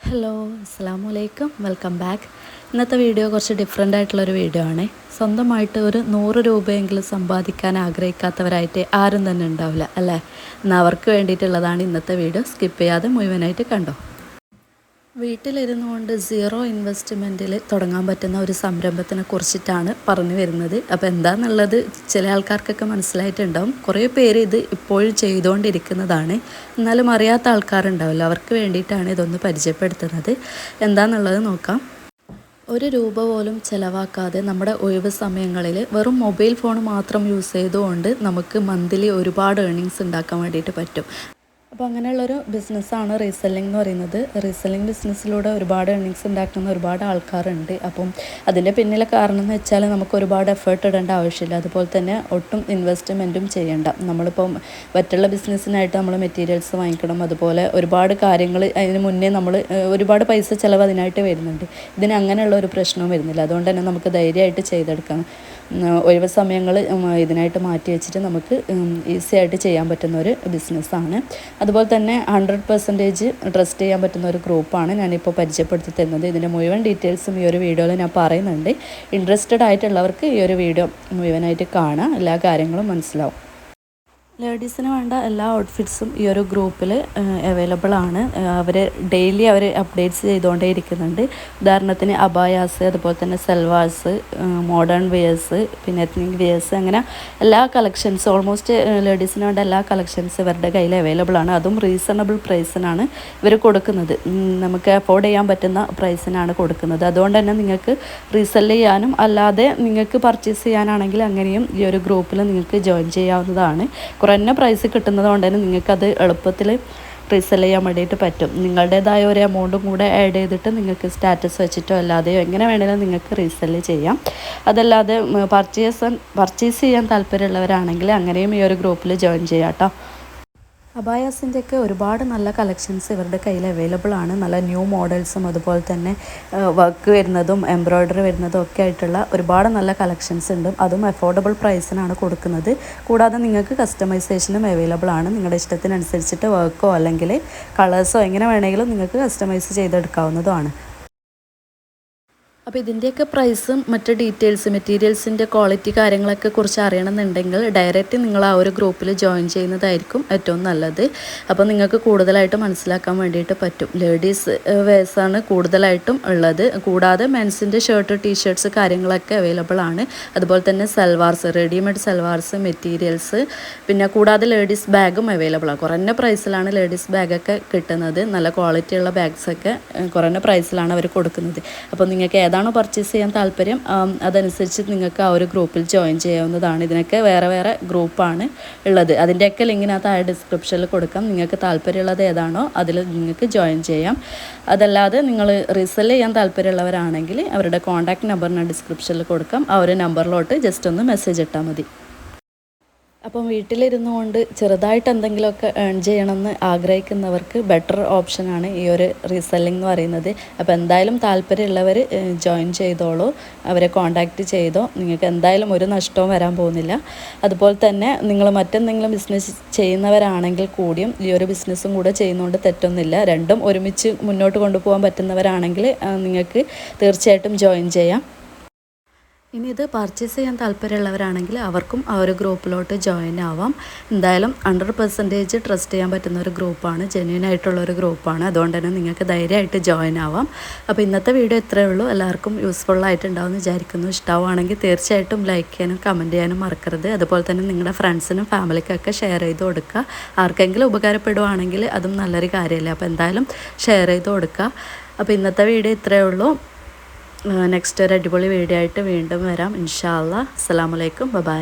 Hello അസ്സലാമലൈക്കും welcome back. ഇന്നത്തെ video കുറച്ച് ഡിഫറെൻ്റ് ആയിട്ടുള്ളൊരു വീഡിയോ ആണ്. സ്വന്തമായിട്ട് ഒരു 100 രൂപയെങ്കിലും സമ്പാദിക്കാൻ ആഗ്രഹിക്കാത്തവരായിട്ട് ആരും തന്നെ ഉണ്ടാവില്ല അല്ലേ? എന്നാൽ അവർക്ക് വേണ്ടിയിട്ടുള്ളതാണ് ഇന്നത്തെ വീഡിയോ. സ്കിപ്പ് ചെയ്യാതെ മുഴുവനായിട്ട് കണ്ടോ. വീട്ടിലിരുന്നു കൊണ്ട് സീറോ ഇൻവെസ്റ്റ്മെൻറ്റിൽ തുടങ്ങാൻ പറ്റുന്ന ഒരു സംരംഭത്തിനെ കുറിച്ചിട്ടാണ് പറഞ്ഞു വരുന്നത്. അപ്പോൾ എന്താണെന്നുള്ളത് ചില ആൾക്കാർക്കൊക്കെ മനസ്സിലായിട്ടുണ്ടാവും. കുറേ പേര് ഇത് ഇപ്പോഴും ചെയ്തുകൊണ്ടിരിക്കുന്നതാണ്. എന്നാലും അറിയാത്ത ആൾക്കാരുണ്ടാവില്ല, അവർക്ക് വേണ്ടിയിട്ടാണ് ഇതൊന്ന് പരിചയപ്പെടുത്തുന്നത്. എന്താണെന്നുള്ളത് നോക്കാം. 1 രൂപ പോലും ചിലവാക്കാതെ നമ്മുടെ ഒഴിവ് സമയങ്ങളിൽ വെറും മൊബൈൽ ഫോൺ മാത്രം യൂസ് ചെയ്തുകൊണ്ട് നമുക്ക് മന്ത്ലി ഒരുപാട് ഏർണിങ്സ് ഉണ്ടാക്കാൻ വേണ്ടിയിട്ട് പറ്റും. അപ്പോൾ അങ്ങനെയുള്ളൊരു ബിസിനസ്സാണ് റീസെല്ലിംഗ് എന്ന് പറയുന്നത്. റീസെല്ലിംഗ് ബിസിനസ്സിലൂടെ ഒരുപാട് ഏർണിങ്സ് ഉണ്ടാക്കുന്ന ഒരുപാട് ആൾക്കാരുണ്ട്. അപ്പം അതിൻ്റെ പിന്നിലെ കാരണം എന്ന് വെച്ചാൽ നമുക്ക് ഒരുപാട് എഫേർട്ട് ഇടേണ്ട ആവശ്യമില്ല. അതുപോലെ തന്നെ ഒട്ടും ഇൻവെസ്റ്റ്മെൻറ്റും ചെയ്യേണ്ട. നമ്മളിപ്പം മറ്റുള്ള ബിസിനസ്സിനായിട്ട് നമ്മൾ മെറ്റീരിയൽസ് വാങ്ങിക്കണം, അതുപോലെ ഒരുപാട് കാര്യങ്ങൾ അതിന് മുന്നേ നമ്മൾ ഒരുപാട് പൈസ ചിലവ് അതിനായിട്ട് വരുന്നുണ്ട്. ഇതിന് അങ്ങനെയുള്ള ഒരു പ്രശ്നവും വരുന്നില്ല. അതുകൊണ്ട് തന്നെ നമുക്ക് ധൈര്യമായിട്ട് ചെയ്തെടുക്കാം. ഒഴിവ് സമയങ്ങൾ ഇതിനായിട്ട് മാറ്റി വെച്ചിട്ട് നമുക്ക് ഈസി ആയിട്ട് ചെയ്യാൻ പറ്റുന്ന ഒരു ബിസിനസ്സാണ്. അതുപോലെ തന്നെ 100% ട്രസ്റ്റ് ചെയ്യാൻ പറ്റുന്ന ഒരു ഗ്രൂപ്പാണ് ഞാനിപ്പോൾ പരിചയപ്പെടുത്തി തരുന്നത്. ഇതിൻ്റെ മുഴുവൻ ഡീറ്റെയിൽസും ഈ ഒരു വീഡിയോയിൽ ഞാൻ പറയുന്നുണ്ട്. ഇൻട്രസ്റ്റഡ് ആയിട്ടുള്ളവർക്ക് ഈ ഒരു വീഡിയോ മുഴുവനായിട്ട് കാണാം, എല്ലാ കാര്യങ്ങളും മനസ്സിലാവും. ലേഡീസിന് വേണ്ട എല്ലാ ഔട്ട്ഫിറ്റ്സും ഈ ഒരു ഗ്രൂപ്പിൽ അവൈലബിൾ ആണ്. അവർ ഡെയിലി അപ്ഡേറ്റ്സ് ചെയ്തുകൊണ്ടേ ഇരിക്കുന്നുണ്ട്. ഉദാഹരണത്തിന് അബായാസ്, അതുപോലെ തന്നെ സൽവാർസ്, മോഡേൺ വെയേഴ്സ്, പിന്നെ എത്നിക് വെയേഴ്സ്, അങ്ങനെ എല്ലാ കളക്ഷൻസ് ഓൾമോസ്റ്റ് ലേഡീസിന് വേണ്ട എല്ലാ കളക്ഷൻസ് ഇവരുടെ കയ്യിൽ അവൈലബിൾ ആണ്. അതും റീസണബിൾ പ്രൈസിനാണ് ഇവർ കൊടുക്കുന്നത്. നമുക്ക് അഫോർഡ് ചെയ്യാൻ പറ്റുന്ന പ്രൈസിനാണ് കൊടുക്കുന്നത്. അതുകൊണ്ട് തന്നെ നിങ്ങൾക്ക് റീസെല് ചെയ്യാനും അല്ലാതെ നിങ്ങൾക്ക് പർച്ചേസ് ചെയ്യാനാണെങ്കിൽ അങ്ങനെയും ഈ ഒരു ഗ്രൂപ്പിൽ നിങ്ങൾക്ക് ജോയിൻ ചെയ്യാവുന്നതാണ്. കുറഞ്ഞ പ്രൈസ് കിട്ടുന്നത് കൊണ്ട് തന്നെ നിങ്ങൾക്കത് എളുപ്പത്തിൽ റീസെല് ചെയ്യാൻ വേണ്ടിയിട്ട് പറ്റും. നിങ്ങളുടേതായ ഒരു എമൗണ്ടും കൂടെ ആഡ് ചെയ്തിട്ട് നിങ്ങൾക്ക് സ്റ്റാറ്റസ് വെച്ചിട്ടോ അല്ലാതെയോ എങ്ങനെ വേണമെങ്കിലും നിങ്ങൾക്ക് റീസെല് ചെയ്യാം. അതല്ലാതെ പർച്ചേസ് ചെയ്യാൻ താല്പര്യമുള്ളവരാണെങ്കിൽ അങ്ങനെയും ഈ ഒരു ഗ്രൂപ്പിൽ ജോയിൻ ചെയ്യാം കേട്ടോ. അബായാസിൻ്റെയൊക്കെ ഒരുപാട് നല്ല കളക്ഷൻസ് ഇവരുടെ കയ്യിൽ അവൈലബിൾ ആണ്. നല്ല ന്യൂ മോഡൽസും അതുപോലെ തന്നെ വർക്ക് വരുന്നതും എംബ്രോയ്ഡറി വരുന്നതും ഒക്കെ ആയിട്ടുള്ള ഒരുപാട് നല്ല കളക്ഷൻസ് ഉണ്ട്. അതും അഫോർഡബിൾ പ്രൈസിനാണ് കൊടുക്കുന്നത്. കൂടാതെ നിങ്ങൾക്ക് കസ്റ്റമൈസേഷനും അവൈലബിൾ ആണ്. നിങ്ങളുടെ ഇഷ്ടത്തിനനുസരിച്ചിട്ട് വർക്കോ അല്ലെങ്കിൽ കളേഴ്സോ എങ്ങനെ വേണമെങ്കിലും നിങ്ങൾക്ക് കസ്റ്റമൈസ് ചെയ്തെടുക്കാവുന്നതുമാണ്. അപ്പോൾ ഇതിൻ്റെയൊക്കെ പ്രൈസും മറ്റ് ഡീറ്റെയിൽസ്, മെറ്റീരിയൽസിൻ്റെ ക്വാളിറ്റി കാര്യങ്ങളൊക്കെ കുറിച്ച് അറിയണമെന്നുണ്ടെങ്കിൽ ഡയറക്റ്റ് നിങ്ങൾ ആ ഒരു ഗ്രൂപ്പിൽ ജോയിൻ ചെയ്യുന്നതായിരിക്കും ഏറ്റവും നല്ലത്. അപ്പോൾ നിങ്ങൾക്ക് കൂടുതലായിട്ട് മനസ്സിലാക്കാൻ വേണ്ടിയിട്ട് പറ്റും. ലേഡീസ് വെയേഴ്സാണ് കൂടുതലായിട്ടും ഉള്ളത്. കൂടാതെ മെൻസിൻ്റെ ഷർട്ട്, ടീഷർട്ട്സ് കാര്യങ്ങളൊക്കെ അവൈലബിൾ ആണ്. അതുപോലെ തന്നെ സൽവാർസ്, റെഡിമെയ്ഡ് സൽവാർസ്, മെറ്റീരിയൽസ്, പിന്നെ കൂടാതെ ലേഡീസ് ബാഗും അവൈലബിൾ ആണ്. കുറഞ്ഞ പ്രൈസിലാണ് ലേഡീസ് ബാഗൊക്കെ കിട്ടുന്നത്. നല്ല ക്വാളിറ്റിയുള്ള ബാഗ്സൊക്കെ കുറഞ്ഞ പ്രൈസിലാണ് അവർ കൊടുക്കുന്നത്. അപ്പോൾ നിങ്ങൾക്ക് ഏതാണോ പർച്ചേസ് ചെയ്യാൻ താല്പര്യം അതനുസരിച്ച് നിങ്ങൾക്ക് ആ ഒരു ഗ്രൂപ്പിൽ ജോയിൻ ചെയ്യാവുന്നതാണ്. ഇതിനൊക്കെ വേറെ വേറെ ഗ്രൂപ്പാണ് ഉള്ളത്. അതിൻ്റെയൊക്കെ ലിങ്കിനകത്ത് ആ ഡിസ്ക്രിപ്ഷനിൽ കൊടുക്കാം. നിങ്ങൾക്ക് താല്പര്യമുള്ളത് ഏതാണോ അതിൽ നിങ്ങൾക്ക് ജോയിൻ ചെയ്യാം. അതല്ലാതെ നിങ്ങൾ റീസെല് ചെയ്യാൻ താല്പര്യമുള്ളവരാണെങ്കിൽ അവരുടെ കോൺടാക്റ്റ് നമ്പർ ഞാൻ ഡിസ്ക്രിപ്ഷനിൽ കൊടുക്കാം. ആ ഒരു നമ്പറിലോട്ട് ജസ്റ്റ് ഒന്ന് മെസ്സേജ് ഇട്ടാൽ മതി. അപ്പം വീട്ടിലിരുന്നു കൊണ്ട് ചെറുതായിട്ട് എന്തെങ്കിലുമൊക്കെ ഏൺ ചെയ്യണമെന്ന് ആഗ്രഹിക്കുന്നവർക്ക് ബെറ്റർ ഓപ്ഷനാണ് ഈ ഒരു റീസെല്ലിംഗ് എന്ന് പറയുന്നത്. അപ്പോൾ എന്തായാലും താല്പര്യമുള്ളവർ ജോയിൻ ചെയ്തോളൂ, അവരെ കോൺടാക്റ്റ് ചെയ്തോ. നിങ്ങൾക്ക് എന്തായാലും ഒരു നഷ്ടവും വരാൻ പോകുന്നില്ല. അതുപോലെ തന്നെ നിങ്ങൾ മറ്റെന്തെങ്കിലും ബിസിനസ് ചെയ്യുന്നവരാണെങ്കിൽ കൂടിയും ഈ ഒരു ബിസിനസ്സും കൂടെ ചെയ്യുന്നതുകൊണ്ട് തെറ്റൊന്നുമില്ല. രണ്ടും ഒരുമിച്ച് മുന്നോട്ട് കൊണ്ടുപോകാൻ പറ്റുന്നവരാണെങ്കിൽ നിങ്ങൾക്ക് തീർച്ചയായിട്ടും ജോയിൻ ചെയ്യാം. ഇനി ഇത് പർച്ചേസ് ചെയ്യാൻ താല്പര്യമുള്ളവരാണെങ്കിൽ അവർക്കും ആ ഒരു ഗ്രൂപ്പിലോട്ട് ജോയിൻ ആവാം. എന്തായാലും 100% ട്രസ്റ്റ് ചെയ്യാൻ പറ്റുന്ന ഒരു ഗ്രൂപ്പാണ്, ജെന്യൂൻ ആയിട്ടുള്ളൊരു ഗ്രൂപ്പാണ്. അതുകൊണ്ട് തന്നെ നിങ്ങൾക്ക് ധൈര്യമായിട്ട് ജോയിൻ ആവാം. അപ്പോൾ ഇന്നത്തെ വീഡിയോ ഇത്രയേ ഉള്ളൂ. എല്ലാവർക്കും യൂസ്ഫുള്ളായിട്ടുണ്ടാവുമെന്ന് വിചാരിക്കുന്നു. ഇഷ്ടമാണെങ്കിൽ തീർച്ചയായിട്ടും ലൈക്ക് ചെയ്യാനും കമൻറ്റ് ചെയ്യാനും മറക്കരുത്. അതുപോലെ തന്നെ നിങ്ങളുടെ ഫ്രണ്ട്സിനും ഫാമിലിക്കൊക്കെ ഷെയർ ചെയ്ത് കൊടുക്കുക. ആർക്കെങ്കിലും ഉപകാരപ്പെടുവാണെങ്കിൽ അതും നല്ലൊരു കാര്യമല്ലേ. അപ്പോൾ എന്തായാലും ഷെയർ ചെയ്ത് കൊടുക്കുക. അപ്പോൾ ഇന്നത്തെ വീഡിയോ ഇത്രയേ ഉള്ളൂ. നെക്സ്റ്റ് ഒരു അടിപൊളി വീഡിയോ ആയിട്ട് വീണ്ടും വരാം ഇൻഷാ അല്ലാഹ്. അസ്സലാമു അലൈക്കും, ബൈ.